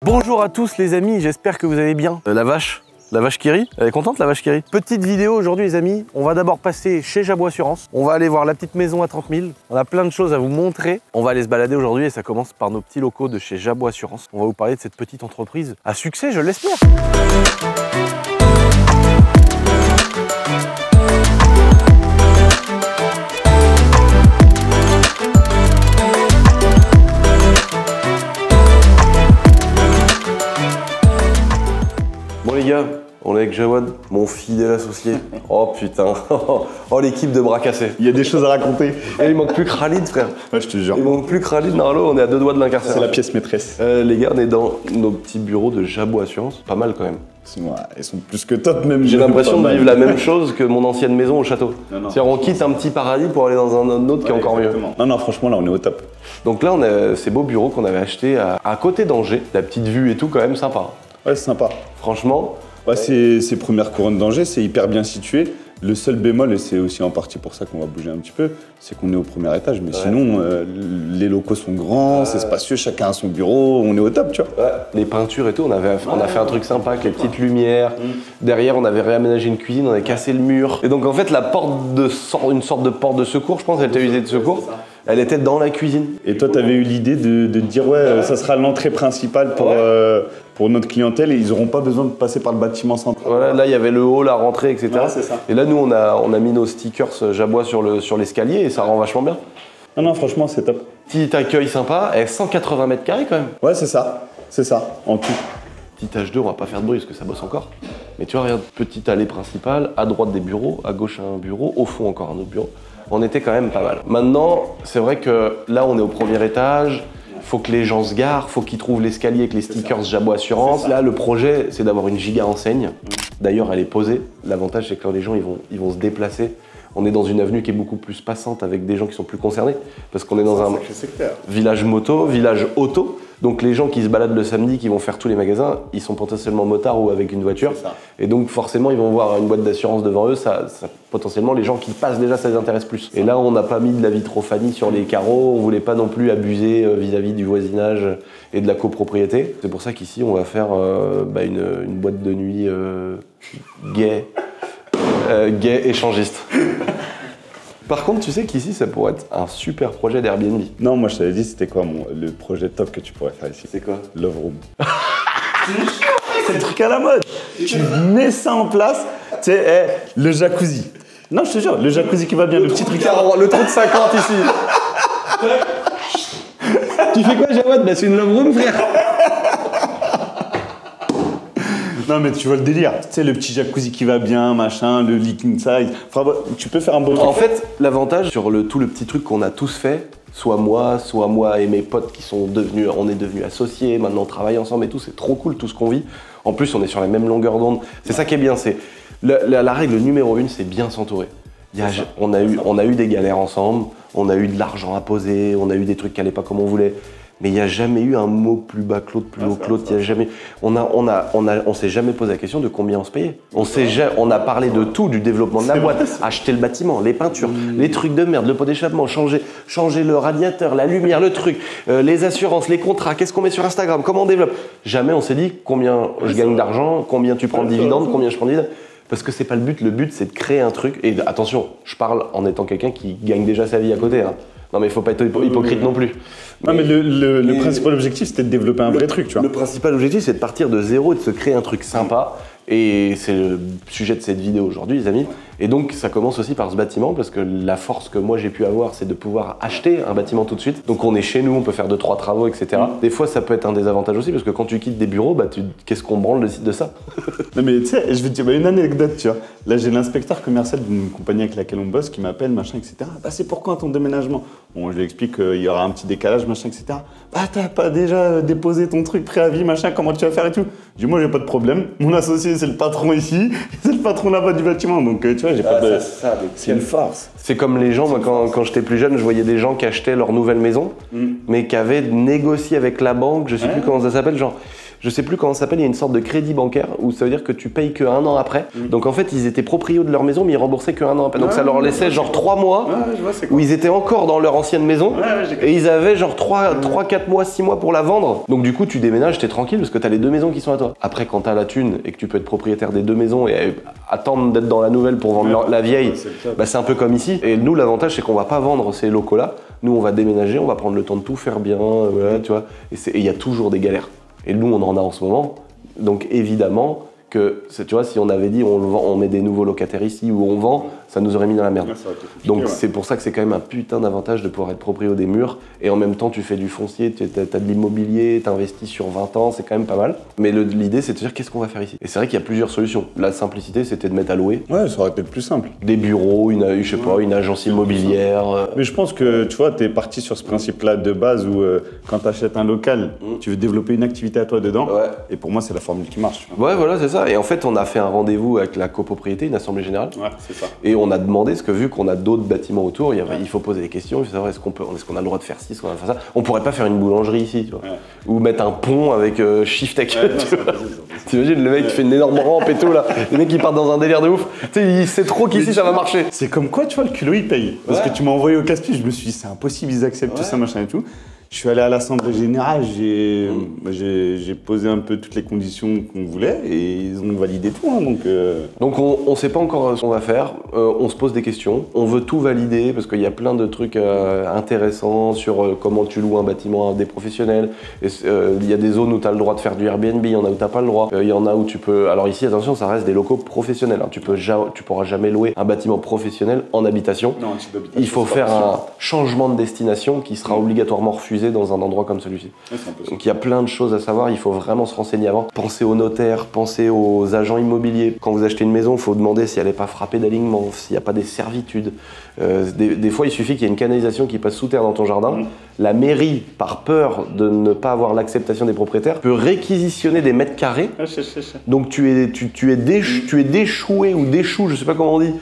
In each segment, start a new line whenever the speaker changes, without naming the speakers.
Bonjour à tous les amis, j'espère que vous allez bien. La vache qui rit, elle est contente la vache qui rit. Petite vidéo aujourd'hui les amis, on va d'abord passer chez Jabot Assurance. On va aller voir la petite maison à 30 000. On a plein de choses à vous montrer. On va aller se balader aujourd'hui et ça commence par nos petits locaux de chez Jabot Assurance. On va vous parler de cette petite entreprise à succès, je l'espère. Bon les gars, on est avec Jawad, mon fidèle associé. Oh putain, oh l'équipe de bras cassés.
Il y a des choses à raconter.
Et il manque plus que Khalid frère.
Ouais, je te jure.
Il manque plus que Khalid, Narlo, on est à 2 doigts de l'incarcération.
C'est la pièce maîtresse.
Les gars, on est dans nos petits bureaux de Jabot Assurance. Pas mal quand même.
Ils sont plus que top même.
J'ai l'impression de vivre la même chose que mon ancienne maison au château. C'est-à-dire on quitte un petit paradis pour aller dans un autre qui est encore
exactement.
mieux.
Non, franchement là on est au top.
Donc là on a ces beaux bureaux qu'on avait achetés à côté d'Angers. La petite vue et tout quand même sympa.
Ouais, c'est sympa.
Franchement.
Ouais, ces premières couronnes d'Angers, c'est hyper bien situé. Le seul bémol, et c'est aussi en partie pour ça qu'on va bouger un petit peu, c'est qu'on est au premier étage. Mais sinon, les locaux sont grands, c'est spacieux, chacun a son bureau, on est au top, tu vois. Ouais.
Les peintures et tout, on a fait un truc sympa avec les petites lumières. Derrière, on avait réaménagé une cuisine, on avait cassé le mur. Et donc en fait, une sorte de porte de secours, je pense, elle était usée de secours. Elle était dans la cuisine.
Et toi, tu avais eu l'idée de dire, ouais, ça sera l'entrée principale pour notre clientèle et ils n'auront pas besoin de passer par le bâtiment central.
Voilà, là, il y avait le hall, la rentrée, etc.
Ouais, c'est ça.
Et là, nous, on a mis nos stickers Jabot sur l'escalier et ça rend vachement bien.
Non, franchement, c'est top.
Petit accueil sympa, et 180 mètres carrés quand même.
Ouais, c'est ça, en tout.
Petit H2, on va pas faire de bruit parce que ça bosse encore. Mais tu vois, regarde, petite allée principale, à droite des bureaux, à gauche un bureau, au fond encore un autre bureau. On était quand même pas mal. Maintenant, c'est vrai que là, on est au premier étage. Faut que les gens se garent, faut qu'ils trouvent l'escalier avec les stickers Jabot Assurance. Là, le projet, c'est d'avoir une giga enseigne. D'ailleurs, elle est posée. L'avantage, c'est que quand les gens ils vont se déplacer, on est dans une avenue qui est beaucoup plus passante avec des gens qui sont plus concernés. Parce qu'on est dans un village moto, village auto. Donc les gens qui se baladent le samedi, qui vont faire tous les magasins, ils sont potentiellement motards ou avec une voiture. Et donc forcément, ils vont voir une boîte d'assurance devant eux. Potentiellement, les gens qui passent déjà, ça les intéresse plus. Et là, on n'a pas mis de la vitrophanie sur les carreaux. On voulait pas non plus abuser vis-à-vis du voisinage et de la copropriété. C'est pour ça qu'ici, on va faire une boîte de nuit gay échangiste. Par contre, tu sais qu'ici, ça pourrait être un super projet d'Airbnb.
Non, moi je t'avais dit, c'était quoi le projet top que tu pourrais faire ici?
C'est quoi?
Love Room. C'est le truc à la mode. Tu mets ça en place, tu sais, le jacuzzi. Non, je te jure, le jacuzzi qui va bien, le petit truc.
Le trou de 50 ici. Tu fais quoi, Jawad? Bah, c'est une Love Room, frère.
Non mais tu vois le délire, tu sais le petit jacuzzi qui va bien, machin, le leaking size, enfin tu peux faire un beau truc.
En fait, l'avantage sur tout le petit truc qu'on a tous fait, soit moi et mes potes qui sont on est devenus associés, maintenant on travaille ensemble et tout, c'est trop cool tout ce qu'on vit. En plus on est sur la même longueur d'onde, c'est ça qui est bien, c'est la règle numéro 1, c'est bien s'entourer. On a eu des galères ensemble, on a eu de l'argent à poser, on a eu des trucs qui n'allaient pas comme on voulait. Mais il n'y a jamais eu un mot plus bas que l'autre, plus haut que l'autre. On s'est jamais posé la question de combien on se payait. On a parlé de tout, du développement de la boîte, acheter le bâtiment, les peintures, les trucs de merde, le pot d'échappement, changer le radiateur, la lumière, le truc, les assurances, les contrats, qu'est-ce qu'on met sur Instagram, comment on développe. Jamais on s'est dit combien je gagne d'argent, combien tu prends de dividendes, combien je prends de dividendes. Parce que c'est pas le but. Le but, c'est de créer un truc. Et attention, je parle en étant quelqu'un qui gagne déjà sa vie à côté. Hein. Non mais il faut pas être hypocrite non plus.
Non mais le principal objectif c'était de développer un vrai truc, tu vois.
Le principal objectif c'est de partir de zéro et de se créer un truc sympa. Et c'est le sujet de cette vidéo aujourd'hui les amis. Et donc ça commence aussi par ce bâtiment parce que la force que moi j'ai pu avoir c'est de pouvoir acheter un bâtiment tout de suite. Donc on est chez nous, on peut faire 2-3 travaux, etc. Des fois ça peut être un désavantage aussi parce que quand tu quittes des bureaux, qu'est-ce qu'on branle de ça?
Non mais tu sais, je vais te dire une anecdote, tu vois. Là j'ai l'inspecteur commercial d'une compagnie avec laquelle on bosse qui m'appelle, machin, etc. Bah c'est pour quand ton déménagement? Bon je lui explique qu'il y aura un petit décalage, machin, etc. Bah t'as pas déjà déposé ton truc préavis, machin, comment tu vas faire et tout? Je dis moi j'ai pas de problème, mon associé c'est le patron ici, c'est le patron là-bas du bâtiment, donc tu vois j'ai pas de... C'est une farce.
C'est comme les gens, moi quand j'étais plus jeune, je voyais des gens qui achetaient leur nouvelle maison, mais qui avaient négocié avec la banque, je sais plus comment ça s'appelle, genre je sais plus comment ça s'appelle, il y a une sorte de crédit bancaire où ça veut dire que tu payes que 1 an après. Donc en fait, ils étaient proprios de leur maison, mais ils remboursaient que 1 an après. Donc ça leur laissait genre 3 mois où ils étaient encore dans leur ancienne maison et ils avaient genre 3, 4 mois, 6 mois pour la vendre. Donc du coup, tu déménages, t'es tranquille parce que t'as les 2 maisons qui sont à toi. Après, quand t'as la thune et que tu peux être propriétaire des 2 maisons et attendre d'être dans la nouvelle pour vendre la vieille, bah, c'est un peu comme ici. Et nous, l'avantage, c'est qu'on va pas vendre ces locaux-là. Nous, on va déménager, on va prendre le temps de tout faire bien, voilà, tu vois. Et il y a toujours des galères. Et nous, on en a en ce moment. Donc évidemment que, tu vois, si on avait dit on met des nouveaux locataires ici ou on vend, ça nous aurait mis dans la merde. Donc c'est pour ça que c'est quand même un putain d'avantage de pouvoir être proprio des murs. Et en même temps, tu fais du foncier, tu as de l'immobilier, tu investis sur 20 ans, c'est quand même pas mal. Mais l'idée, c'est de se dire qu'est-ce qu'on va faire ici. Et c'est vrai qu'il y a plusieurs solutions. La simplicité, c'était de mettre à louer.
Ouais, ça aurait été plus simple.
Des bureaux, je sais pas, une agence immobilière.
Mais je pense que, tu vois, t'es parti sur ce principe-là de base où quand t'achètes un local, tu veux développer une activité à toi dedans. Ouais. Et pour moi, c'est la formule qui marche. Tu vois.
Ouais, voilà, c'est ça. Et en fait, on a fait un rendez-vous avec la copropriété, une assemblée générale.
Ouais, c'est ça.
Et on a demandé, parce que vu qu'on a d'autres bâtiments autour, il faut poser des questions, il faut savoir est-ce qu'on a le droit de faire ci, est-ce qu'on a le droit de faire ça. On pourrait pas faire une boulangerie ici, tu vois. Ouais. Ou mettre un pont avec shift tech. T'imagines, le mec qui fait une énorme rampe et tout là. Les mecs qui partent dans un délire de ouf. Tu sais, il sait trop qu'ici ça va marcher.
C'est comme quoi, tu vois, le culot il paye. Parce que tu m'as envoyé au casse-pied, je me suis dit c'est impossible, ils acceptent tout ça, machin et tout. Je suis allé à l'Assemblée Générale, j'ai posé un peu toutes les conditions qu'on voulait et ils ont validé tout. Hein,
donc on sait pas encore ce qu'on va faire, on se pose des questions, on veut tout valider parce qu'il y a plein de trucs intéressants sur comment tu loues un bâtiment à des professionnels. Il y a des zones où tu as le droit de faire du Airbnb, il y en a où tu n'as pas le droit. Il y en a où tu peux... Alors ici, attention, ça reste des locaux professionnels. Hein. Tu pourras jamais louer un bâtiment professionnel en habitation.
Non,
il faut faire un changement de destination qui sera obligatoirement refusé dans un endroit comme celui-ci.
Ouais,
donc il y a plein de choses à savoir, il faut vraiment se renseigner avant. Pensez aux notaires, pensez aux agents immobiliers. Quand vous achetez une maison, il faut demander si elle n'est pas frappée d'alignement, s'il n'y a pas des servitudes. Des fois, il suffit qu'il y ait une canalisation qui passe sous terre dans ton jardin. La mairie, par peur de ne pas avoir l'acceptation des propriétaires, peut réquisitionner des mètres carrés. Donc tu es déchoué ou déchou, je sais pas comment on dit,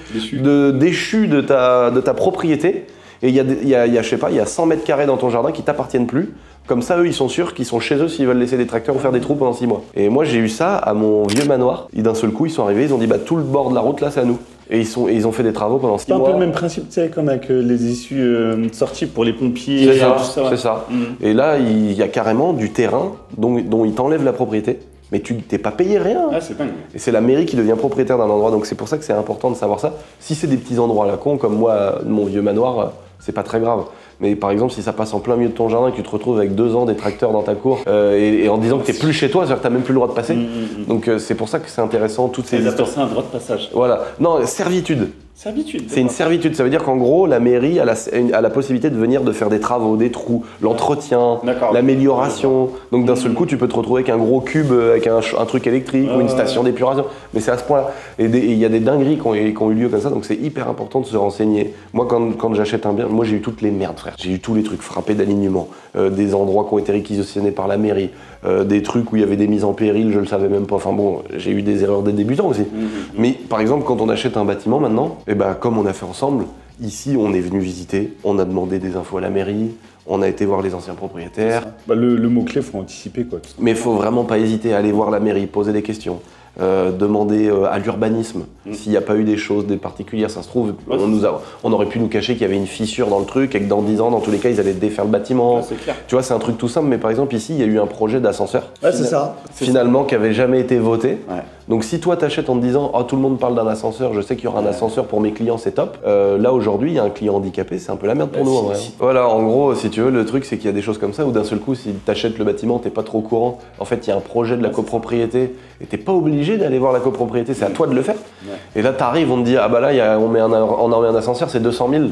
déchu de ta propriété. Et il y a, je sais pas, il y a 100 mètres carrés dans ton jardin qui t'appartiennent plus. Comme ça, eux, ils sont sûrs qu'ils sont chez eux s'ils veulent laisser des tracteurs ou faire des trous pendant 6 mois. Et moi, j'ai eu ça à mon vieux manoir. Et d'un seul coup, ils sont arrivés, ils ont dit bah tout le bord de la route là, c'est à nous. Et ils ont fait des travaux pendant 6 mois.
C'est un peu le même principe, tu sais, comme avec les issues de sortie pour les pompiers.
C'est ça, c'est ça. Et là, il y a carrément du terrain dont ils t'enlèvent la propriété. Mais tu t'es pas payé rien.
Ah, c'est dingue.
Et c'est la mairie qui devient propriétaire d'un endroit. Donc c'est pour ça que c'est important de savoir ça. Si c'est des petits endroits là cons, comme moi, mon vieux manoir, c'est pas très grave. Mais par exemple, si ça passe en plein milieu de ton jardin et que tu te retrouves avec 2 ans des tracteurs dans ta cour et en disant que t'es plus chez toi, c'est-à-dire que t'as même plus le droit de passer. Donc c'est pour ça que c'est intéressant, toutes ces histoires.
C'est un droit de passage.
Voilà. Non, servitude. C'est une servitude, ça veut dire qu'en gros, la mairie a la possibilité de venir de faire des travaux, des trous, l'entretien, l'amélioration. Donc d'un seul coup, tu peux te retrouver avec un gros cube, avec un truc électrique ou une station d'épuration. Mais c'est à ce point-là. Et il y a des dingueries qui ont eu lieu comme ça, donc c'est hyper important de se renseigner. Moi, quand j'achète un bien, moi j'ai eu toutes les merdes, frère. J'ai eu tous les trucs frappés d'alignement, des endroits qui ont été réquisitionnés par la mairie, des trucs où il y avait des mises en péril, je le savais même pas. Enfin bon, j'ai eu des erreurs des débutants aussi. Mais par exemple, quand on achète un bâtiment maintenant, et ben comme on a fait ensemble, ici on est venu visiter, on a demandé des infos à la mairie, on a été voir les anciens propriétaires.
Bah, le mot-clé, faut anticiper quoi.
Mais il faut vraiment pas hésiter à aller voir la mairie, poser des questions. Demander à l'urbanisme s'il n'y a pas eu des choses des particulières. Ça se trouve, on aurait pu nous cacher qu'il y avait une fissure dans le truc et que dans 10 ans, dans tous les cas, ils allaient défaire le bâtiment.
C'est clair.
Tu vois, c'est un truc tout simple, mais par exemple, ici, il y a eu un projet d'ascenseur.
Ouais, c'est ça.
Finalement, qui avait jamais été voté.
Ouais.
Donc si toi t'achètes en te disant oh tout le monde parle d'un ascenseur, je sais qu'il y aura un ascenseur pour mes clients, c'est top. Là aujourd'hui il y a un client handicapé, c'est un peu la merde pour nous en vrai. Voilà, en gros si tu veux le truc c'est qu'il y a des choses comme ça où d'un seul coup si t'achètes le bâtiment t'es pas trop au courant, en fait il y a un projet de la copropriété et t'es pas obligé d'aller voir la copropriété, c'est à toi de le faire. Et là t'arrives, on te dit ah bah là on en met un ascenseur c'est 200 000,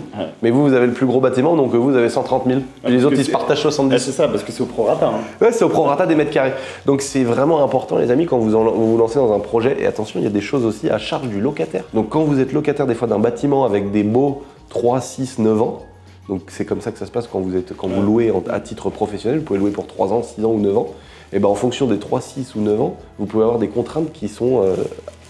mais vous avez le plus gros bâtiment donc vous avez 130 000. Et les autres ils se partagent 70.
C'est ça parce que c'est au prorata.
Ouais c'est au prorata des mètres carrés. Donc c'est vraiment important les amis quand vous vous lancez dans un projet, et attention il y a des choses aussi à charge du locataire. Donc quand vous êtes locataire des fois d'un bâtiment avec des baux 3, 6, 9 ans, donc c'est comme ça que ça se passe quand vous louez à titre professionnel, vous pouvez louer pour 3 ans, 6 ans ou 9 ans, et ben en fonction des 3, 6 ou 9 ans, vous pouvez avoir des contraintes qui sont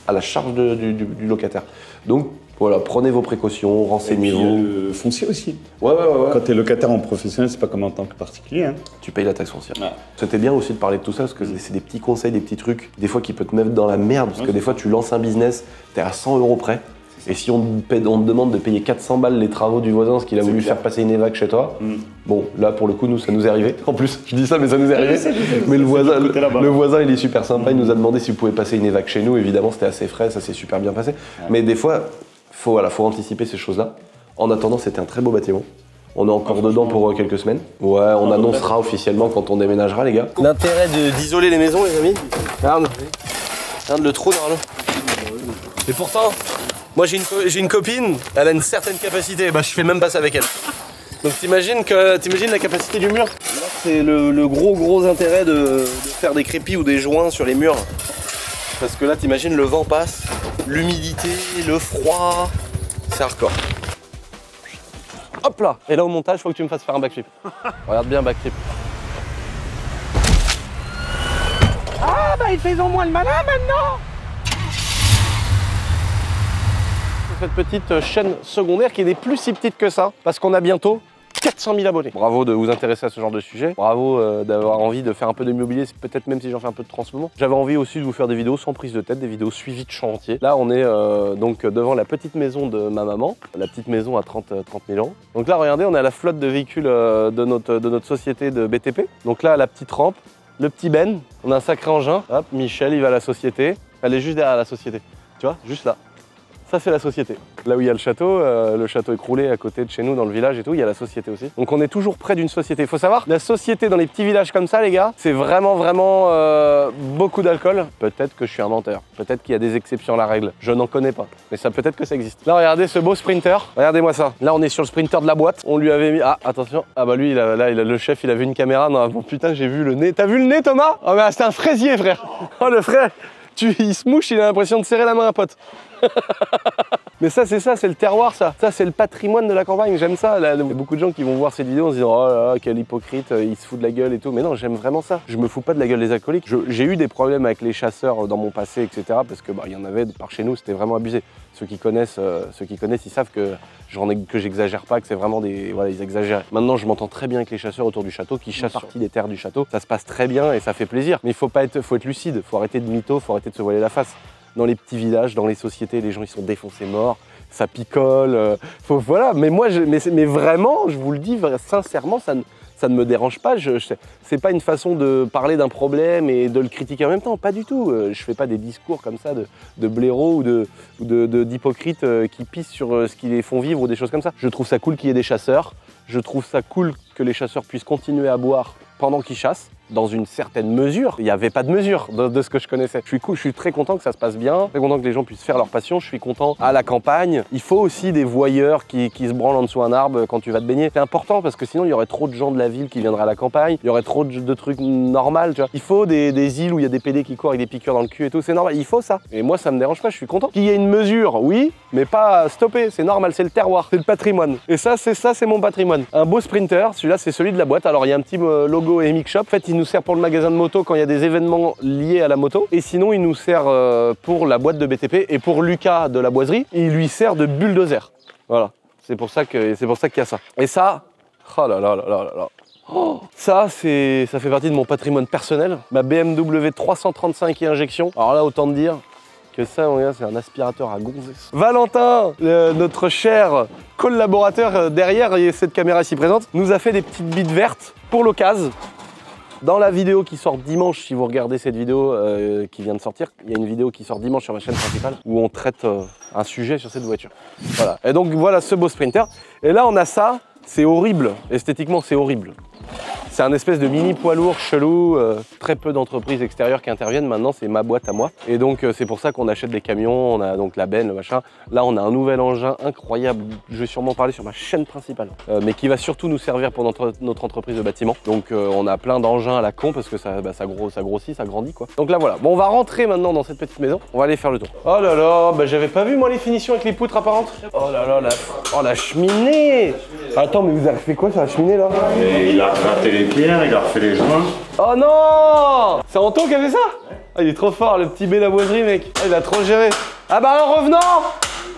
à la charge du locataire. Donc Voilà, prenez vos précautions, renseignez-vous.
Le foncier aussi.
Ouais.
Quand tu es locataire en professionnel, c'est pas comme en tant que particulier. Hein.
Tu payes la taxe foncière.
Ouais.
C'était bien aussi de parler de tout ça parce que c'est des petits conseils, des petits trucs, des fois qui peuvent te mettre dans la merde parce que des fois tu lances un business, t'es à 100 € près. Et si on te demande de payer 400 balles les travaux du voisin parce qu'il a voulu faire passer une évac chez toi, bon, là pour le coup, nous ça nous est arrivé. En plus, je dis ça, mais ça nous est arrivé. Mais le voisin, il est super sympa, il nous a demandé s'il pouvait passer une évac chez nous. Évidemment, c'était assez frais, ça s'est super bien passé. Ouais. Mais des fois, faut anticiper ces choses-là. En attendant, c'était un très beau bâtiment. On est encore dedans pour quelques semaines. Ouais, on annoncera officiellement quand on déménagera, les gars. L'intérêt d'isoler les maisons, les amis. Regarde le trou dans l'eau. Et pourtant, moi j'ai une copine, elle a une certaine capacité, bah je fais même pas ça avec elle. Donc t'imagines la capacité du mur. Là c'est le gros intérêt de faire des crépis ou des joints sur les murs. Parce que là t'imagines le vent passe, l'humidité, le froid, c'est hardcore. Hop là. Et là au montage, faut que tu me fasses faire un backflip. Regarde bien backflip. Ah bah ils font moins le malin maintenant. Cette petite chaîne secondaire qui n'est plus si petite que ça parce qu'on a bientôt 400 000 abonnés. Bravo de vous intéresser à ce genre de sujet. Bravo d'avoir envie de faire un peu d'immobilier, peut-être même si j'en fais un peu de trans moment. J'avais envie aussi de vous faire des vidéos sans prise de tête, des vidéos suivies de chantier. Là, on est donc devant la petite maison de ma maman, la petite maison à 30 000 €. Donc là, regardez, on est à la flotte de véhicules de notre société de BTP. Donc là, la petite rampe, le petit Ben, on a un sacré engin. Hop, Michel, il va à la société. Elle est juste derrière la société. Tu vois, juste là. Ça, c'est la société. Là où il y a le château écroulé à côté de chez nous dans le village et tout, il y a la société aussi. Donc on est toujours près d'une société. Il faut savoir, la société dans les petits villages comme ça, les gars, c'est vraiment beaucoup d'alcool. Peut-être que je suis un menteur. Peut-être qu'il y a des exceptions à la règle. Je n'en connais pas. Mais ça peut-être que ça existe. Là, regardez ce beau sprinter. Regardez-moi ça. Là, on est sur le sprinter de la boîte. On lui avait mis... Ah, attention. Ah bah lui, le chef, il a vu une caméra. Non, bon, putain, j'ai vu le nez. T'as vu le nez, Thomas? Oh, mais c'est un fraisier, frère. Oh, le frère. Il se mouche, il a l'impression de serrer la main à un pote. Mais ça, c'est le terroir, ça. Ça, c'est le patrimoine de la campagne. J'aime ça. Là, il y a beaucoup de gens qui vont voir cette vidéo en se disant oh là là, quel hypocrite, il se fout de la gueule et tout. Mais non, j'aime vraiment ça. Je me fous pas de la gueule des alcooliques. J'ai eu des problèmes avec les chasseurs dans mon passé, etc. Parce que il y en avait par chez nous, c'était vraiment abusé. Ceux qui connaissent, ils savent que j'exagère pas, que c'est vraiment des... Voilà, ils exagèrent. Maintenant, je m'entends très bien avec les chasseurs autour du château, qui chassent partie des terres du château. Ça se passe très bien et ça fait plaisir. Mais faut être lucide, faut arrêter de mytho, faut arrêter de se voiler la face. Dans les petits villages, dans les sociétés, les gens ils sont défoncés morts, ça picole, voilà. Mais moi, mais vraiment, je vous le dis sincèrement, ça ne me dérange pas. C'est pas une façon de parler d'un problème et de le critiquer en même temps, pas du tout. Je fais pas des discours comme ça de blaireaux ou d'hypocrites qui pissent sur ce qui les font vivre ou des choses comme ça. Je trouve ça cool qu'il y ait des chasseurs. Je trouve ça cool que les chasseurs puissent continuer à boire pendant qu'ils chassent, dans une certaine mesure. Il n'y avait pas de mesure de ce que je connaissais. Je suis très content que ça se passe bien, très content que les gens puissent faire leur passion. Je suis content à la campagne. Il faut aussi des voyeurs qui se branlent en dessous d'un arbre quand tu vas te baigner. C'est important parce que sinon il y aurait trop de gens de la ville qui viendraient à la campagne. Il y aurait trop de trucs normaux, tu vois. Il faut des îles où il y a des PD qui courent avec des piqûres dans le cul et tout. C'est normal, il faut ça. Et moi ça me dérange pas, je suis content. Qu'il y ait une mesure, oui, mais pas stopper. C'est normal, c'est le terroir, c'est le patrimoine. Et ça, c'est mon patrimoine. Un beau sprinter, celui-là c'est celui de la boîte. Alors il y a un petit logo EMIC Shop. En fait, il nous sert pour le magasin de moto quand il y a des événements liés à la moto. Et sinon, il nous sert pour la boîte de BTP et pour Lucas de la boiserie, il lui sert de bulldozer. Voilà, c'est pour ça qu'il y a ça. Et ça, oh là là là là là. Oh, ça fait partie de mon patrimoine personnel. Ma BMW 335 et injection. Alors là, autant te dire que ça, c'est un aspirateur à gonzesse. Valentin, notre cher collaborateur derrière cette caméra ici présente, nous a fait des petites bites vertes pour l'occasion. Dans la vidéo qui sort dimanche, si vous regardez cette vidéo qui vient de sortir, il y a une vidéo qui sort dimanche sur ma chaîne principale où on traite un sujet sur cette voiture. Voilà. Et donc voilà ce beau Sprinter. Et là on a ça, c'est horrible. Esthétiquement c'est horrible. C'est un espèce de mini poids lourd chelou, très peu d'entreprises extérieures qui interviennent. Maintenant, c'est ma boîte à moi. Et donc, c'est pour ça qu'on achète des camions. On a donc la benne, le machin. Là, on a un nouvel engin incroyable. Je vais sûrement parler sur ma chaîne principale, mais qui va surtout nous servir pour notre entreprise de bâtiment. Donc, on a plein d'engins à la con parce que ça grossit, ça grandit, quoi. Donc là, voilà. Bon, on va rentrer maintenant dans cette petite maison. On va aller faire le tour. Oh là là, bah, j'avais pas vu, moi, les finitions avec les poutres apparentes. Oh là là, la cheminée. Attends, mais vous avez fait quoi sur la cheminée, là?
Et il a gratté les pierres, il a refait les joints.
Oh non! C'est Anton qui a fait ça? Ah, il est trop fort, le petit B la boiserie, mec. Ah, il a trop géré. Ah bah un revenant!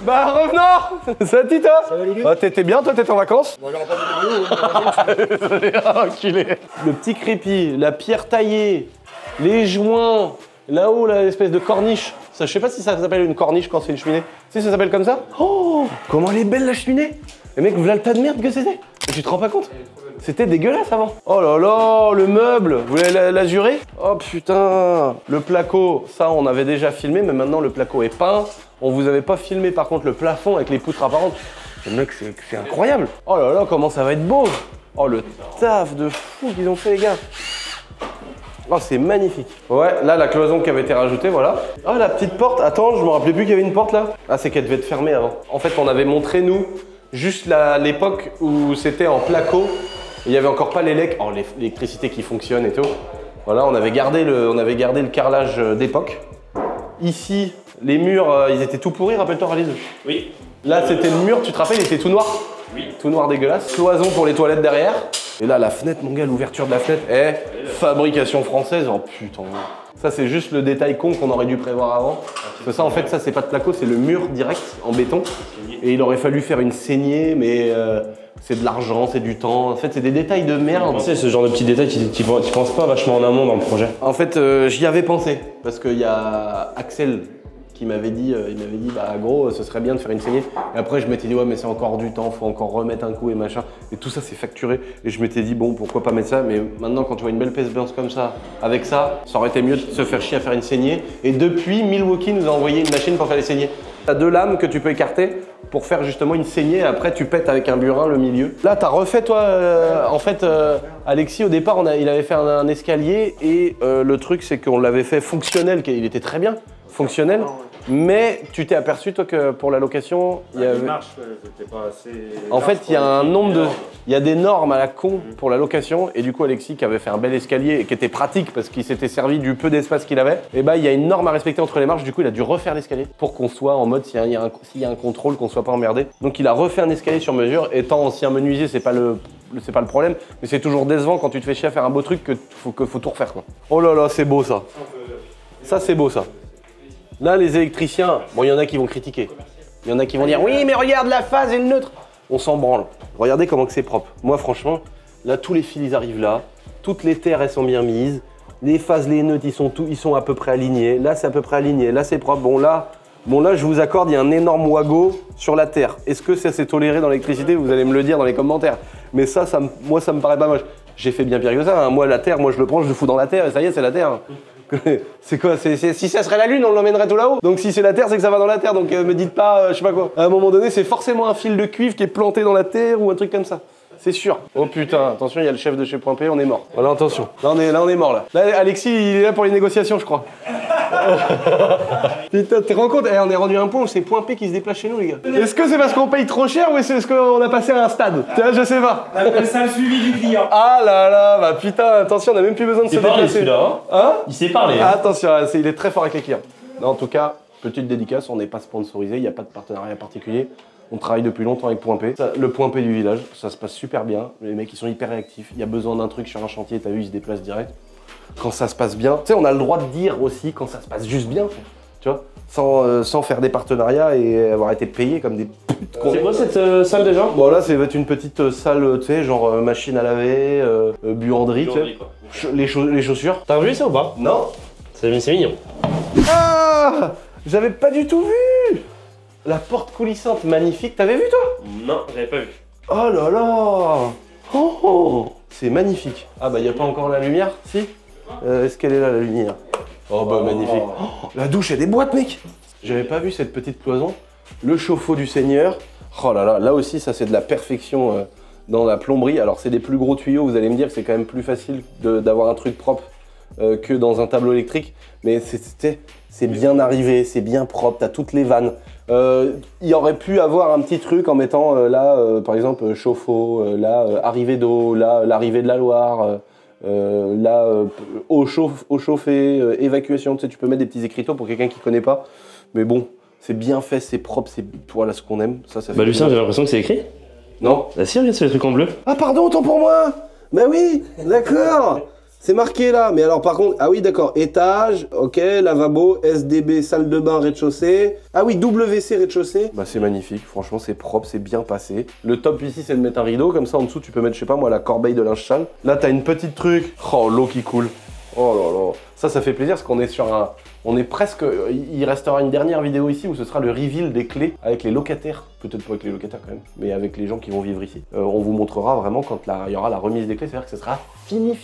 Bah revenons. Ça Tito.
Ça va les gars?
Ah, t'étais bien, toi t'étais en vacances?
Bon, j'aurais pas de Mario,
Enculé. Le petit crépi, la pierre taillée, les joints, là-haut, là, l'espèce de corniche. Ça, je sais pas si ça s'appelle une corniche quand c'est une cheminée. Si ça s'appelle comme ça? Oh, comment elle est belle la cheminée. Les mecs, voilà le tas de merde que c'était. Tu te rends pas compte? C'était dégueulasse avant. Oh là là, le meuble, vous voulez l'azurer? Oh putain. Le placo, ça on avait déjà filmé, mais maintenant le placo est peint. On vous avait pas filmé par contre le plafond avec les poutres apparentes. Le mec, c'est incroyable. Oh là là, comment ça va être beau. Oh le taf de fou qu'ils ont fait les gars. Oh c'est magnifique. Ouais, là la cloison qui avait été rajoutée, voilà. Oh la petite porte, attends, je me rappelais plus qu'il y avait une porte là. Ah c'est qu'elle devait être fermée avant. En fait on avait montré nous, juste l'époque où c'était en placo. Il n'y avait encore pas l'électricité qui fonctionne et tout. Voilà, on avait gardé le carrelage d'époque. Ici, les murs, ils étaient tout pourris, rappelle-toi Ralise.
Oui.
Là c'était le mur, tu te rappelles, il était tout noir.
Oui.
Tout noir dégueulasse. Cloison pour les toilettes derrière. Et là, la fenêtre, mon gars, l'ouverture de la fenêtre est fabrication française. Oh putain. Ça, c'est juste le détail con qu'on aurait dû prévoir avant. Parce que ça, en fait, ça, c'est pas de placo, c'est le mur direct en béton. Et il aurait fallu faire une saignée, mais c'est de l'argent, c'est du temps. En fait, c'est des détails de merde.
C'est ce genre de petits détails tu penses pas vachement en amont dans le projet.
En fait, j'y avais pensé. Parce qu'il y a Axel qui m'avait dit, bah gros, ce serait bien de faire une saignée. Et après, je m'étais dit, ouais, mais c'est encore du temps, faut encore remettre un coup et machin. Et tout ça, c'est facturé. Et je m'étais dit, bon, pourquoi pas mettre ça. Mais maintenant, quand tu vois une belle pièce blanche comme ça, avec ça, ça aurait été mieux de se faire chier à faire une saignée. Et depuis, Milwaukee nous a envoyé une machine pour faire les saignées. T'as deux lames que tu peux écarter pour faire justement une saignée. Et après, tu pètes avec un burin le milieu. Là, t'as refait, toi, en fait, Alexis, au départ, il avait fait un escalier. Et le truc, c'est qu'on l'avait fait fonctionnel. Il était très bien, fonctionnel. Mais tu t'es aperçu, toi, que pour la location, il y avait...
Les marches, c'était pas assez...
En fait, il y a un nombre de... Il y a des normes à la con pour la location. Et du coup, Alexis, qui avait fait un bel escalier et qui était pratique parce qu'il s'était servi du peu d'espace qu'il avait, et bah, il y a une norme à respecter entre les marches. Du coup, il a dû refaire l'escalier pour qu'on soit en mode, s'il y a un contrôle, qu'on soit pas emmerdé. Donc, il a refait un escalier sur mesure. Étant ancien menuisier, c'est pas le problème. Mais c'est toujours décevant quand tu te fais chier à faire un beau truc que faut tout refaire, quoi. Oh là là, c'est beau, ça. Ça, c'est beau, ça. Là, les électriciens, bon, il y en a qui vont critiquer. Il y en a qui vont dire, oui, mais regarde la phase et le neutre. On s'en branle. Regardez comment que c'est propre. Moi, franchement, là, tous les fils, ils arrivent là. Toutes les terres, elles sont bien mises. Les phases, les neutres, ils sont à peu près alignés. Là, c'est à peu près aligné. Là, c'est propre. Bon, là, je vous accorde, il y a un énorme wago sur la terre. Est-ce que ça s'est toléré dans l'électricité? Vous allez me le dire dans les commentaires. Mais ça, moi, ça me paraît pas moche. J'ai fait bien pire que ça. Hein. Moi, la terre, je le prends, je le fous dans la terre et ça y est, c'est la terre. C'est quoi? Si ça serait la Lune, on l'emmènerait tout là-haut. Donc si c'est la Terre, c'est que ça va dans la Terre. Donc me dites pas, je sais pas quoi. À un moment donné, c'est forcément un fil de cuivre qui est planté dans la Terre ou un truc comme ça. C'est sûr. Oh putain, attention, il y a le chef de chez Point P, on est mort. Voilà, attention. Là, on est mort là. Là, Alexis, il est là pour les négociations, je crois. Putain, tu te rends compte? On est rendu à un point où c'est Point P qui se déplace chez nous, les gars. Est-ce que c'est parce qu'on paye trop cher ou est-ce qu'on a passé à un stade? Tu vois, je sais pas.
On appelle ça le suivi du client.
Ah là là, bah putain, attention, on a même plus besoin de se déplacer. Hein?
Il sait parler.
Ah, attention, il est très fort avec les clients. Non, en tout cas, petite dédicace, on n'est pas sponsorisé, il n'y a pas de partenariat particulier. On travaille depuis longtemps avec Point P. Le Point P du village, ça se passe super bien. Les mecs, ils sont hyper réactifs. Il y a besoin d'un truc sur un chantier, t'as vu, ils se déplacent direct. Quand ça se passe bien, tu sais, on a le droit de dire aussi quand ça se passe juste bien, tu vois, sans faire des partenariats et avoir été payé comme des putes.
C'est quoi cette salle déjà?
Bon, là, c'est une petite salle, tu sais, genre machine à laver, buanderie, tu sais. Les chaussures.
T'as revu ça ou pas?
Non.
C'est mignon.
Ah, j'avais pas du tout vu. La porte coulissante, magnifique. T'avais vu, toi?
Non, j'avais pas vu.
Oh là là. Oh, c'est magnifique. Ah bah, y a pas encore la lumière? Si. Est-ce qu'elle est là, la lumière? Oh bah, magnifique. Oh, la douche, elle déboîte, mec. J'avais pas vu cette petite cloison. Le chauffe-eau du Seigneur. Oh là là, là aussi, ça, c'est de la perfection dans la plomberie. Alors, c'est des plus gros tuyaux. Vous allez me dire que c'est quand même plus facile d'avoir un truc propre que dans un tableau électrique. Mais c'est bien arrivé, c'est bien propre, t'as toutes les vannes. Il y aurait pu avoir un petit truc en mettant là, par exemple, chauffe-eau, là, arrivée d'eau, là, l'arrivée de la Loire, là, eau chauffée, évacuation. Tu sais, tu peux mettre des petits écriteaux pour quelqu'un qui connaît pas. Mais bon, c'est bien fait, c'est propre, c'est voilà ce qu'on aime. Ça fait
bah, Lucien, j'ai l'impression que c'est écrit.
Non?
Ah si, regarde, c'est les trucs en bleu.
Ah, pardon, autant pour moi. Bah oui, d'accord. C'est marqué là, mais alors par contre, ah oui d'accord, étage, ok, lavabo, SDB, salle de bain, rez-de-chaussée. Ah oui, WC rez-de-chaussée. Bah c'est magnifique, franchement c'est propre, c'est bien passé. Le top ici c'est de mettre un rideau, comme ça en dessous tu peux mettre, je sais pas moi, la corbeille de linge sale. Là t'as une petite truc, oh l'eau qui coule. Oh là là, ça fait plaisir parce qu'on est sur un... On est presque... Il restera une dernière vidéo ici où ce sera le reveal des clés avec les locataires. Peut-être pas avec les locataires quand même, mais avec les gens qui vont vivre ici. On vous montrera vraiment quand il y aura la remise des clés, c'est-à-dire que ce sera fini.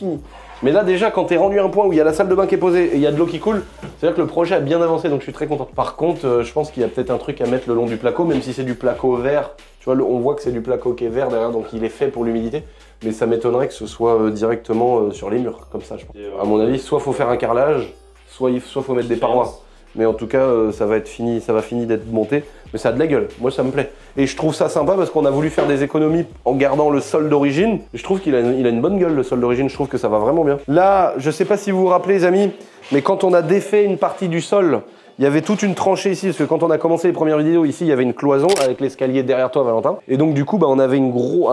Mais là déjà, quand t'es rendu à un point où il y a la salle de bain qui est posée et il y a de l'eau qui coule, c'est-à-dire que le projet a bien avancé, donc je suis très content. Par contre, je pense qu'il y a peut-être un truc à mettre le long du placo, même si c'est du placo vert. Tu vois, on voit que c'est du placo qui est vert derrière, donc il est fait pour l'humidité. Mais ça m'étonnerait que ce soit directement sur les murs, comme ça je pense. À mon avis, soit faut faire un carrelage, soit faut mettre des parois. Mais en tout cas, ça va finir d'être monté. Mais ça a de la gueule, moi ça me plaît. Et je trouve ça sympa parce qu'on a voulu faire des économies en gardant le sol d'origine. Je trouve qu'il a une bonne gueule le sol d'origine, je trouve que ça va vraiment bien. Là, je sais pas si vous vous rappelez les amis, mais quand on a défait une partie du sol, il y avait toute une tranchée ici, parce que quand on a commencé les premières vidéos, ici il y avait une cloison avec l'escalier derrière toi Valentin. Et donc du coup, on avait un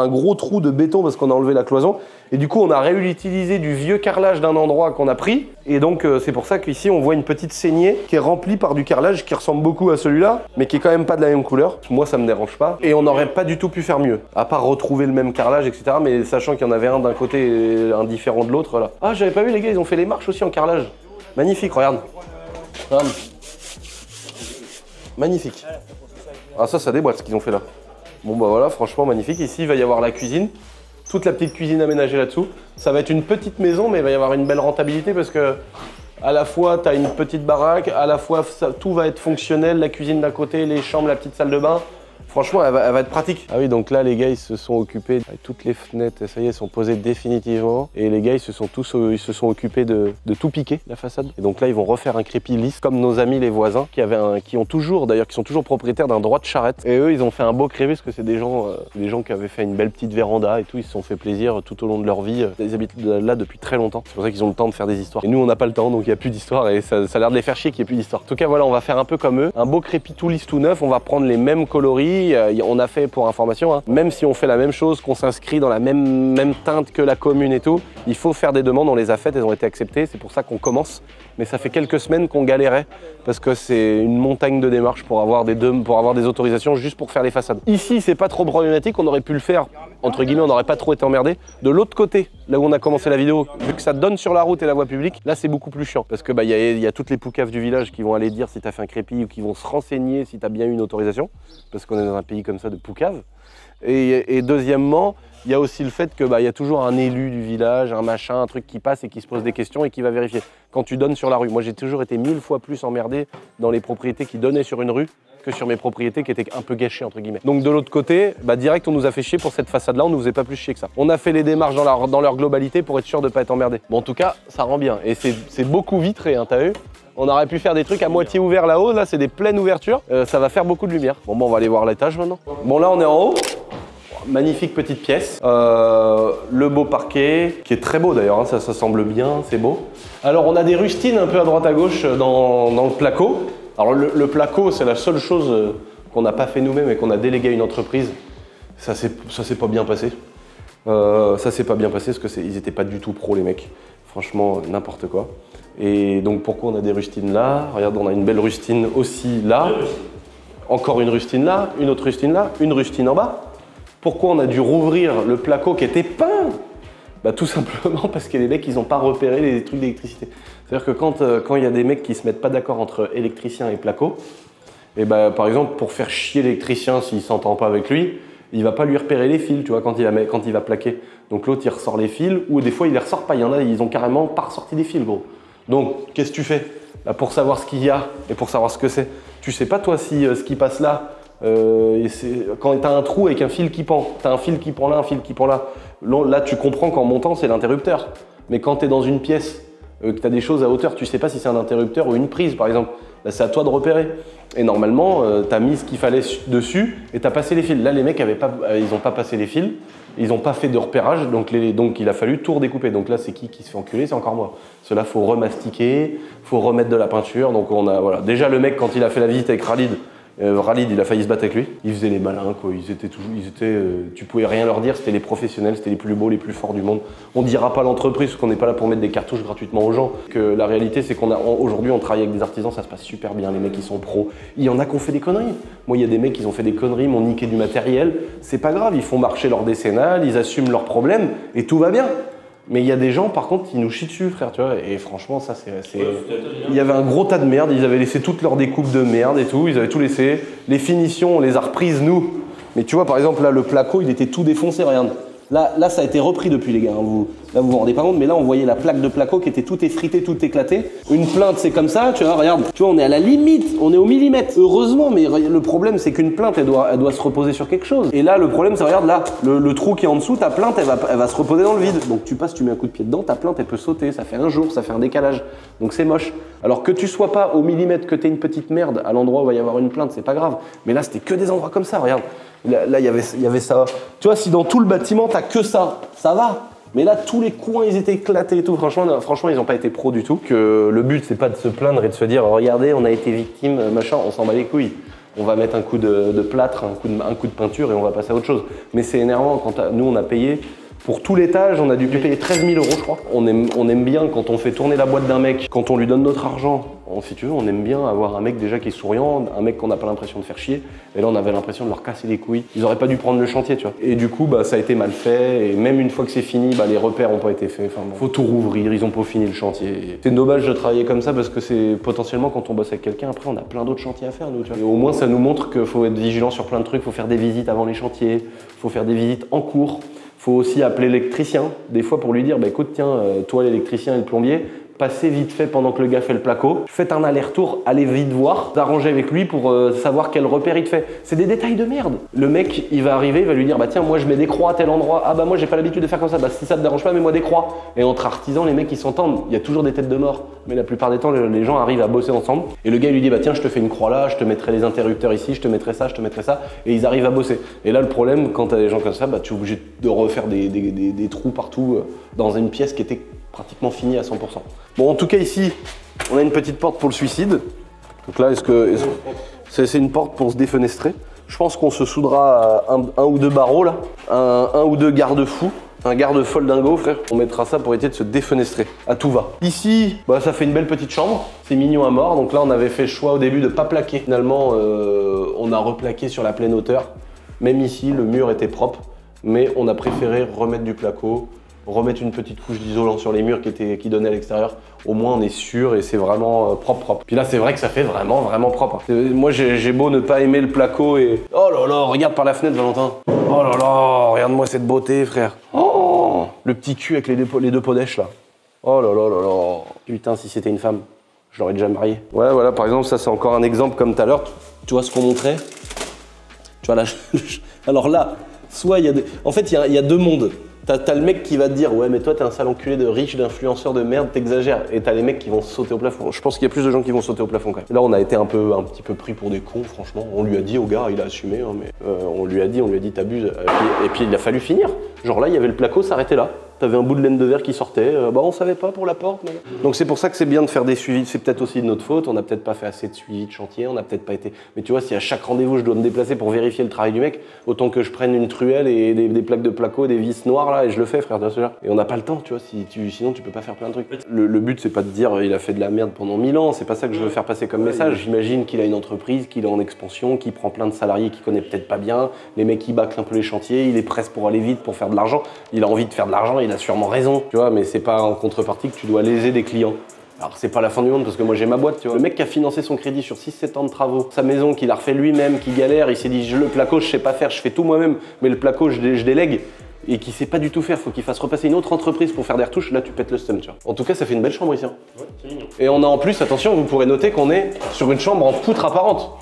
gros trou de béton parce qu'on a enlevé la cloison. Et du coup, on a réutilisé du vieux carrelage d'un endroit qu'on a pris. Et donc c'est pour ça qu'ici on voit une petite saignée qui est remplie par du carrelage qui ressemble beaucoup à celui-là, mais qui est quand même pas de la même couleur. Moi ça me dérange pas. Et on n'aurait pas du tout pu faire mieux, à part retrouver le même carrelage, etc. Mais sachant qu'il y en avait un d'un côté et un différent de l'autre là. Ah j'avais pas vu les gars, ils ont fait les marches aussi en carrelage. Magnifique, regarde. Magnifique. Ah ça déboîte ce qu'ils ont fait là. Bon bah voilà, franchement magnifique. Ici il va y avoir la cuisine, toute la petite cuisine aménagée là-dessous. Ça va être une petite maison mais il va y avoir une belle rentabilité parce que à la fois tu as une petite baraque, à la fois tout va être fonctionnel, la cuisine d'un côté, les chambres, la petite salle de bain. Franchement, elle va être pratique. Ah oui, donc là, les gars, ils se sont occupés, avec toutes les fenêtres, ça y est, elles sont posées définitivement. Et les gars, ils se sont occupés de tout piquer, la façade. Et donc là, ils vont refaire un crépi lisse, comme nos amis les voisins, qui sont toujours propriétaires d'un droit de charrette. Et eux, ils ont fait un beau crépi, parce que c'est des gens qui avaient fait une belle petite véranda et tout. Ils se sont fait plaisir tout au long de leur vie. Ils habitent là depuis très longtemps. C'est pour ça qu'ils ont le temps de faire des histoires. Et nous, on n'a pas le temps, donc il n'y a plus d'histoire. Et ça a l'air de les faire chier qu'il n'y ait plus d'histoire. En tout cas, voilà, on va faire un peu comme eux. Un beau crépi tout lisse, tout neuf. On va prendre les mêmes coloris. On a fait, pour information, hein, même si on fait la même chose, qu'on s'inscrit dans la même teinte que la commune et tout, il faut faire des demandes, on les a faites, elles ont été acceptées, c'est pour ça qu'on commence. Mais ça fait quelques semaines qu'on galérait, parce que c'est une montagne de démarches pour avoir des autorisations juste pour faire les façades. Ici, c'est pas trop problématique, on aurait pu le faire, entre guillemets, on n'aurait pas trop été emmerdé. De l'autre côté, là où on a commencé la vidéo, vu que ça donne sur la route et la voie publique, là c'est beaucoup plus chiant. Parce que y a toutes les poucaves du village qui vont aller dire si t'as fait un crépi ou qui vont se renseigner si t'as bien eu une autorisation. Parce qu'on est dans un pays comme ça de poucaves. Et deuxièmement, il y a aussi le fait que y a toujours un élu du village, un machin, un truc qui passe et qui se pose des questions et qui va vérifier. Quand tu donnes sur la rue, moi j'ai toujours été 1000 fois plus emmerdé dans les propriétés qui donnaient sur une rue que sur mes propriétés qui étaient un peu gâchées entre guillemets. Donc de l'autre côté, direct on nous a fait chier pour cette façade-là, on nous faisait pas plus chier que ça. On a fait les démarches dans leur globalité pour être sûr de pas être emmerdé. Bon en tout cas, ça rend bien et c'est beaucoup vitré, hein, t'as vu? On aurait pu faire des trucs à moitié ouverts là-haut, là c'est des pleines ouvertures, ça va faire beaucoup de lumière. Bon on va aller voir l'étage maintenant. Bon là on est en haut. Magnifique petite pièce, le beau parquet, qui est très beau d'ailleurs, hein, ça semble bien, c'est beau. Alors on a des rustines un peu à droite à gauche dans le placo. Alors le placo, c'est la seule chose qu'on n'a pas fait nous-mêmes et qu'on a délégué à une entreprise. Ça s'est pas bien passé. Ça s'est pas bien passé parce qu'ils n'étaient pas du tout pros les mecs. Franchement, n'importe quoi. Et donc pourquoi on a des rustines là? Regarde, on a une belle rustine aussi là. Encore une rustine là, une autre rustine là, une rustine en bas. Pourquoi on a dû rouvrir le placo qui était peint? Tout simplement parce que les mecs, ils n'ont pas repéré les trucs d'électricité. C'est-à-dire que quand il y a des mecs qui se mettent pas d'accord entre électricien et placo, et par exemple, pour faire chier l'électricien s'il s'entend pas avec lui, il va pas lui repérer les fils, tu vois, quand il va plaquer. Donc l'autre, il ressort les fils, ou des fois, il les ressort pas. Il y en a, ils ont carrément pas ressorti des fils, gros. Donc, qu'est-ce que tu fais? Pour savoir ce qu'il y a et pour savoir ce que c'est. Tu sais pas, toi, si ce qui passe là, quand tu as un trou avec un fil qui pend, tu as un fil qui pend là, un fil qui pend là. Là, tu comprends qu'en montant, c'est l'interrupteur. Mais quand tu es dans une pièce, que tu as des choses à hauteur, tu sais pas si c'est un interrupteur ou une prise, par exemple. C'est à toi de repérer. Et normalement, tu as mis ce qu'il fallait dessus et tu as passé les fils. Là, les mecs, ils n'ont pas passé les fils, ils n'ont pas fait de repérage, donc il a fallu tout redécouper. Donc là, c'est qui se fait enculer? C'est encore moi. Cela, faut remastiquer, faut remettre de la peinture. Donc voilà. Déjà, le mec, quand il a fait la visite avec Khalid, Ralid, il a failli se battre avec lui. Ils faisaient les malins, quoi. Tu pouvais rien leur dire. C'était les professionnels, c'était les plus beaux, les plus forts du monde. On dira pas l'entreprise, parce qu'on n'est pas là pour mettre des cartouches gratuitement aux gens. Que la réalité, c'est qu'aujourd'hui, on travaille avec des artisans, ça se passe super bien. Les mecs, ils sont pros. Il y en a qui ont fait des conneries. Moi, il y a des mecs qui ont fait des conneries, m'ont niqué du matériel. C'est pas grave. Ils font marcher leur décennale, ils assument leurs problèmes et tout va bien. Mais il y a des gens, par contre, qui nous chient dessus, frère, tu vois. Et franchement, ça, c'est... Il y avait un gros tas de merde. Ils avaient laissé toutes leurs découpes de merde et tout. Ils avaient tout laissé. Les finitions, on les a reprises, nous. Mais tu vois, par exemple, là, le placo, il était tout défoncé, regarde. Là, ça a été repris depuis, les gars. Hein. Là, vous vous rendez pas compte, mais là, on voyait la plaque de placo qui était tout effritée, tout éclatée. Une plainte, c'est comme ça, tu vois, regarde. Tu vois, on est à la limite, on est au millimètre. Heureusement, mais le problème, c'est qu'une plainte, elle doit se reposer sur quelque chose. Et là, le problème, c'est, regarde, là, le trou qui est en dessous, ta plainte, elle va se reposer dans le vide. Donc, tu passes, tu mets un coup de pied dedans, ta plainte, elle peut sauter. Ça fait un jour, ça fait un décalage. Donc, c'est moche. Alors que tu sois pas au millimètre, que t'aies une petite merde à l'endroit où il va y avoir une plainte, c'est pas grave. Mais là, c'était que des endroits comme ça, regarde. Là, il y avait ça. Tu vois, si dans tout le bâtiment, t'as que ça va. Mais là, tous les coins, ils étaient éclatés et tout. Franchement, ils n'ont pas été pros du tout. Que le but, c'est pas de se plaindre et de se dire, regardez, on a été victime, machin, on s'en bat les couilles. On va mettre un coup de plâtre, un coup de peinture et on va passer à autre chose. Mais c'est énervant. Nous, on a payé pour tout l'étage, on a dû payer 13 000 €, je crois. On aime bien quand on fait tourner la boîte d'un mec, quand on lui donne notre argent. Si tu veux, on aime bien avoir un mec déjà qui est souriant, un mec qu'on n'a pas l'impression de faire chier. Et là, on avait l'impression de leur casser les couilles. Ils auraient pas dû prendre le chantier, tu vois. Et du coup, ça a été mal fait. Et même une fois que c'est fini, les repères n'ont pas été faits. Enfin, faut tout rouvrir, ils ont pas fini le chantier. C'est dommage de travailler comme ça parce que c'est potentiellement quand on bosse avec quelqu'un, après, on a plein d'autres chantiers à faire, nous, tu vois. Et au moins, ça nous montre qu'il faut être vigilant sur plein de trucs. Faut faire des visites avant les chantiers. Faut faire des visites en cours. Faut aussi appeler l'électricien, des fois pour lui dire, écoute, tiens, toi l'électricien et le plombier, passez vite fait pendant que le gars fait le placo, faites un aller-retour, allez vite voir, d'arranger avec lui pour savoir quel repère il te fait. C'est des détails de merde. Le mec, il va arriver, il va lui dire, tiens, moi je mets des croix à tel endroit, moi j'ai pas l'habitude de faire comme ça, si ça te dérange pas, mets-moi des croix. Et entre artisans, les mecs ils s'entendent, il y a toujours des têtes de mort, mais la plupart des temps, les gens arrivent à bosser ensemble. Et le gars il lui dit, tiens, je te fais une croix là, je te mettrai les interrupteurs ici, je te mettrai ça, et ils arrivent à bosser. Et là, le problème, quand t'as des gens comme ça, tu es obligé de refaire des trous partout dans une pièce qui était pratiquement fini à 100%. Bon, en tout cas ici, on a une petite porte pour le suicide. Donc là, c'est une porte pour se défenestrer. Je pense qu'on se soudera un ou deux barreaux là, un ou deux garde-fous, un garde-folle dingo, frère. On mettra ça pour éviter de se défenestrer. À tout va. Ici, ça fait une belle petite chambre. C'est mignon à mort. Donc là, on avait fait le choix au début de pas plaquer. Finalement, on a replaqué sur la pleine hauteur. Même ici, le mur était propre, mais on a préféré remettre du placo, remettre une petite couche d'isolant sur les murs qui donnait à l'extérieur. Au moins on est sûr et c'est vraiment propre. Puis là c'est vrai que ça fait vraiment propre. Moi j'ai beau ne pas aimer le placo et... Oh là là, regarde par la fenêtre Valentin. Oh là là, regarde-moi cette beauté frère. Oh, le petit cul avec les deux podèches là. Oh là là là là. Putain, si c'était une femme, je l'aurais déjà marié. Ouais voilà, par exemple ça c'est encore un exemple comme tout à l'heure. Tu vois ce qu'on montrait? Tu vois là, alors là, soit il y a en fait il y a deux mondes. T'as le mec qui va te dire ouais mais toi t'es un sale enculé de riche, d'influenceur de merde, t'exagères. Et t'as les mecs qui vont sauter au plafond. Je pense qu'il y a plus de gens qui vont sauter au plafond quand même. Là on a été un petit peu pris pour des cons franchement. On lui a dit au gars, il a assumé hein, mais on lui a dit t'abuses. Et puis il a fallu finir. Genre là il y avait le placo, s'arrêtait là. T'avais un bout de laine de verre qui sortait, on savait pas pour la porte. Mais... Donc c'est pour ça que c'est bien de faire des suivis, c'est peut-être aussi de notre faute, on n'a peut-être pas fait assez de suivi de chantier, on n'a peut-être pas été... Mais tu vois, si à chaque rendez-vous je dois me déplacer pour vérifier le travail du mec, autant que je prenne une truelle et des plaques de placo, des vis noires là, et je le fais frère, et on n'a pas le temps, tu vois, sinon tu peux pas faire plein de trucs. Le but c'est pas de dire il a fait de la merde pendant 1000 ans, c'est pas ça que je veux faire passer comme message. J'imagine qu'il a une entreprise, qu'il est en expansion, qu'il prend plein de salariés qu'il connaît peut-être pas bien, les mecs qui bâclent un peu les chantiers, il est presse pour aller vite, pour faire de l'argent, il a envie de faire de l'argent, il a sûrement raison. Tu vois, mais c'est pas en contrepartie que tu dois léser des clients. Alors c'est pas la fin du monde parce que moi j'ai ma boîte, tu vois. Le mec qui a financé son crédit sur 6-7 ans de travaux, sa maison qu'il a refait lui-même, qui galère, il s'est dit le placo je sais pas faire, je fais tout moi-même, mais le placo je délègue. Et qui sait pas du tout faire, faut qu'il fasse repasser une autre entreprise pour faire des retouches, là tu pètes le stum, tu vois. En tout cas ça fait une belle chambre ici. Hein.
Ouais, c'est mignon.
Et on a en plus, attention, vous pourrez noter qu'on est sur une chambre en poutre apparente.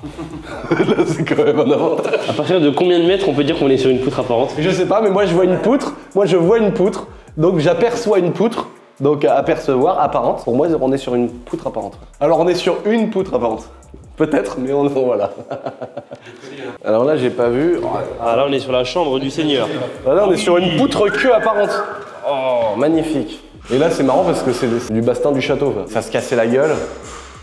Là c'est quand même un avantage.
À partir de combien de mètres on peut dire qu'on est sur une poutre apparente?
Je sais pas, mais moi je vois une poutre, donc j'aperçois une poutre. Donc à apercevoir, apparente. Pour moi, on est sur une poutre apparente. Alors on est sur une poutre apparente. Peut-être, mais voilà. Alors là, j'ai pas vu.
Ah là, on est sur la chambre du Seigneur.
Là, on est sur une poutre queue apparente. Oh, magnifique. Et là, c'est marrant parce que c'est du bastin du château. Ça se cassait la gueule.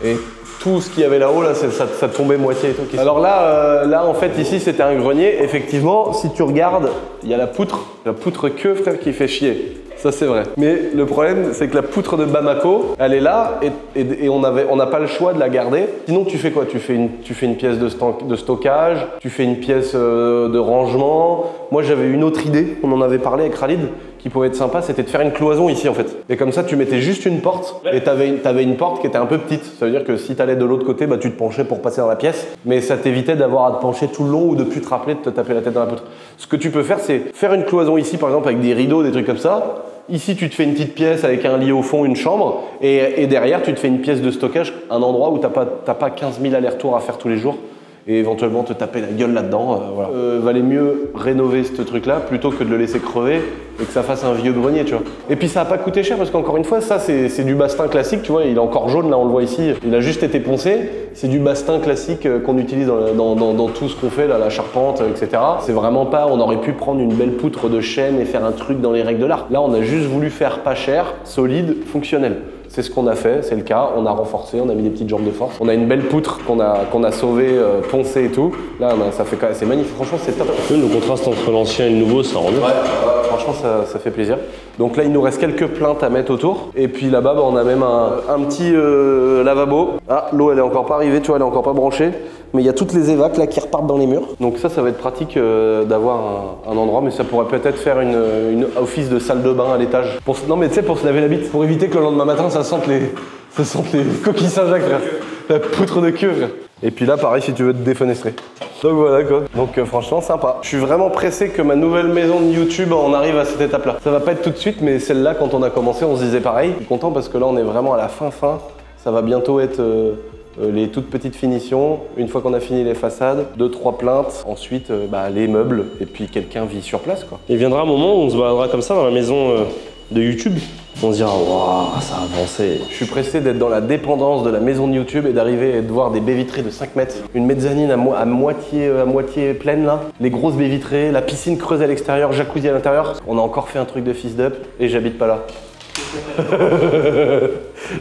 Et tout ce qu'il y avait là-haut, là, ça tombait moitié et tout. Alors là, en fait, ici, c'était un grenier. Effectivement, si tu regardes, il y a la poutre queue, frère, qui fait chier. Ça, c'est vrai. Mais le problème, c'est que la poutre de Bamako, elle est là et on n'a pas le choix de la garder. Sinon, tu fais quoi? Tu fais une pièce de stockage, tu fais une pièce de rangement. Moi, j'avais une autre idée, on en avait parlé avec Khalid, qui pouvait être sympa, c'était de faire une cloison ici, en fait. Et comme ça, tu mettais juste une porte et t'avais une porte qui était un peu petite. Ça veut dire que si t'allais de l'autre côté, bah, tu te penchais pour passer dans la pièce. Mais ça t'évitait d'avoir à te pencher tout le long ou de plus te rappeler de te taper la tête dans la poutre. Ce que tu peux faire, c'est faire une cloison ici, par exemple, avec des rideaux, des trucs comme ça. Ici, tu te fais une petite pièce avec un lit au fond, une chambre, et derrière, tu te fais une pièce de stockage, un endroit où t'as pas 15 000 allers-retours à faire tous les jours, et éventuellement te taper la gueule là-dedans. Voilà. Valait mieux rénover ce truc-là plutôt que de le laisser crever et que ça fasse un vieux grenier, tu vois. Et puis ça n'a pas coûté cher parce qu'encore une fois, ça c'est du bastin classique, tu vois. Il est encore jaune, là on le voit ici. Il a juste été poncé. C'est du bastin classique qu'on utilise dans tout ce qu'on fait, là, la charpente, etc. C'est vraiment pas, on aurait pu prendre une belle poutre de chêne et faire un truc dans les règles de l'art. Là, on a juste voulu faire pas cher, solide, fonctionnel. C'est ce qu'on a fait, c'est le cas, on a renforcé, on a mis des petites jambes de force. On a une belle poutre qu'on a sauvée, poncée et tout. Là, ça fait c'est magnifique, franchement c'est top.
Le contraste entre l'ancien et le nouveau, ça rend bien.
Ouais, franchement ça fait plaisir. Donc là, il nous reste quelques plaintes à mettre autour. Et puis là-bas, bah, on a même un petit lavabo. Ah, l'eau elle est encore pas arrivée, tu vois, elle est encore pas branchée. Mais il y a toutes les évacs là qui repartent dans les murs. Donc ça va être pratique d'avoir un endroit, mais ça pourrait peut-être faire une office de salle de bain à l'étage. Non mais tu sais, pour se laver la bite, pour éviter que le lendemain matin ça sente les coquilles Saint-Jacques, frère. La poutre de queue, frère. Et puis là, pareil, si tu veux te défenestrer. Donc voilà quoi. Donc franchement, sympa. Je suis vraiment pressé que ma nouvelle maison de YouTube en arrive à cette étape-là. Ça va pas être tout de suite, mais celle-là, quand on a commencé, on se disait pareil. Je suis content parce que là, on est vraiment à la fin. Ça va bientôt être les toutes petites finitions. Une fois qu'on a fini les façades, 2-3 plaintes. Ensuite, les meubles. Et puis quelqu'un vit sur place, quoi.
Il viendra un moment où on se baladera comme ça dans la maison de YouTube. On se dira, waouh, ça a avancé.
Je suis pressé d'être dans la dépendance de la maison de YouTube et d'arriver et de voir des baies vitrées de 5 mètres. Une mezzanine à moitié pleine là. Les grosses baies vitrées, la piscine creuse à l'extérieur, jacuzzi à l'intérieur. On a encore fait un truc de fils d'up et j'habite pas là.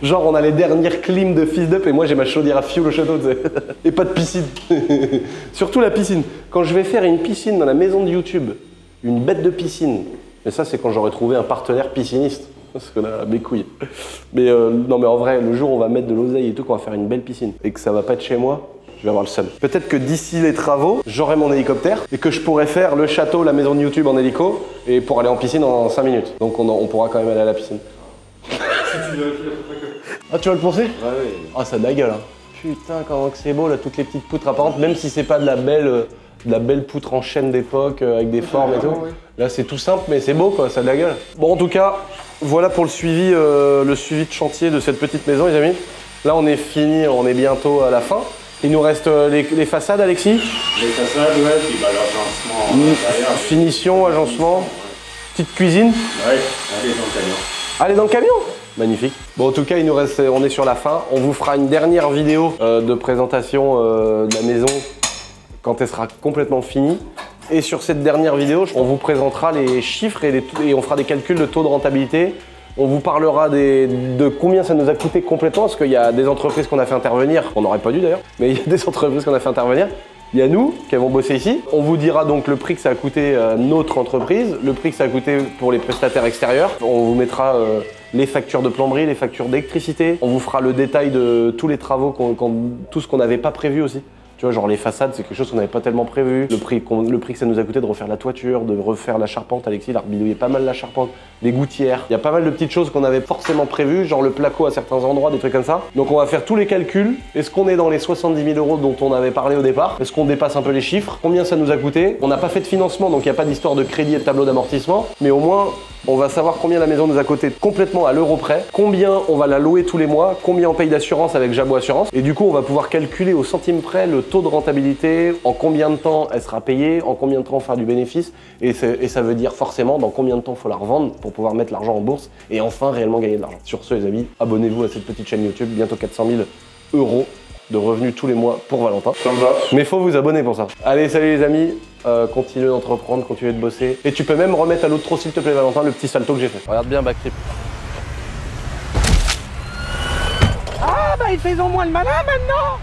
Genre on a les dernières clims de fils d'up et moi j'ai ma chaudière à fioul au château, tu sais. Et pas de piscine. Surtout la piscine. Quand je vais faire une piscine dans la maison de YouTube, une bête de piscine, mais ça c'est quand j'aurai trouvé un partenaire pisciniste. Parce qu'on a mes couilles. Mais non mais en vrai, le jour où on va mettre de l'oseille et tout, qu'on va faire une belle piscine et que ça va pas être chez moi, je vais avoir le seum. Peut-être que d'ici les travaux, j'aurai mon hélicoptère et que je pourrai faire le château, la maison de YouTube en hélico et pour aller en piscine en 5 minutes. Donc on pourra quand même aller à la piscine.
Si tu veux,
Ah, tu vas le poncer?
Ouais.
Ah, ça a de la gueule, hein. Putain, comment que c'est beau là, toutes les petites poutres apparentes, même si c'est pas de la belle poutre en chaîne d'époque avec des formes et tout.
oui.
Là, c'est tout simple, mais c'est beau quoi, ça a de la gueule. Bon, en tout cas, voilà pour le suivi de chantier de cette petite maison, les amis. Là, on est fini, on est bientôt à la fin. Il nous reste les façades, Alexis.
Les façades, ouais, puis l'agencement intérieur.
Finition, agencement, petite cuisine.
Ouais, allez dans le camion.
Allez dans le camion. Magnifique. Bon, en tout cas, il nous reste, on est sur la fin. On vous fera une dernière vidéo de présentation de la maison quand elle sera complètement finie. Et sur cette dernière vidéo, on vous présentera les chiffres et on fera des calculs de taux de rentabilité. On vous parlera de combien ça nous a coûté complètement, parce qu'il y a des entreprises qu'on a fait intervenir, on n'aurait pas dû d'ailleurs, mais il y a des entreprises qu'on a fait intervenir. Il y a nous qui avons bossé ici. On vous dira donc le prix que ça a coûté à notre entreprise, le prix que ça a coûté pour les prestataires extérieurs. On vous mettra les factures de plomberie, les factures d'électricité. On vous fera le détail de tous les travaux, tout ce qu'on n'avait pas prévu aussi. Tu vois, genre les façades, c'est quelque chose qu'on n'avait pas tellement prévu. Le prix que ça nous a coûté de refaire la toiture, de refaire la charpente. Alexis, il a rebidouillé pas mal la charpente, les gouttières. Il y a pas mal de petites choses qu'on avait forcément prévues, genre le placo à certains endroits, des trucs comme ça. Donc on va faire tous les calculs. Est-ce qu'on est dans les 70 000 € dont on avait parlé au départ? Est-ce qu'on dépasse un peu les chiffres? Combien ça nous a coûté? On n'a pas fait de financement, donc il n'y a pas d'histoire de crédit et de tableau d'amortissement. Mais au moins, on va savoir combien la maison nous a coûté complètement à l'euro près, combien on va la louer tous les mois, combien on paye d'assurance avec Jabo Assurance. Et du coup, on va pouvoir calculer au centime près le taux de rentabilité, en combien de temps elle sera payée, en combien de temps on fera du bénéfice. Et ça veut dire forcément dans combien de temps il faut la revendre pour pouvoir mettre l'argent en bourse et enfin réellement gagner de l'argent. Sur ce, les amis, abonnez-vous à cette petite chaîne YouTube, bientôt 400 000 € de revenus tous les mois pour Valentin.
Ça me va.
Mais il faut vous abonner pour ça. Allez, salut les amis. Continuez d'entreprendre, continuez de bosser. Et tu peux même remettre à l'autre s'il te plaît Valentin, le petit salto que j'ai fait. Regarde bien Backtrip. Ah bah
faisons moins le malin maintenant.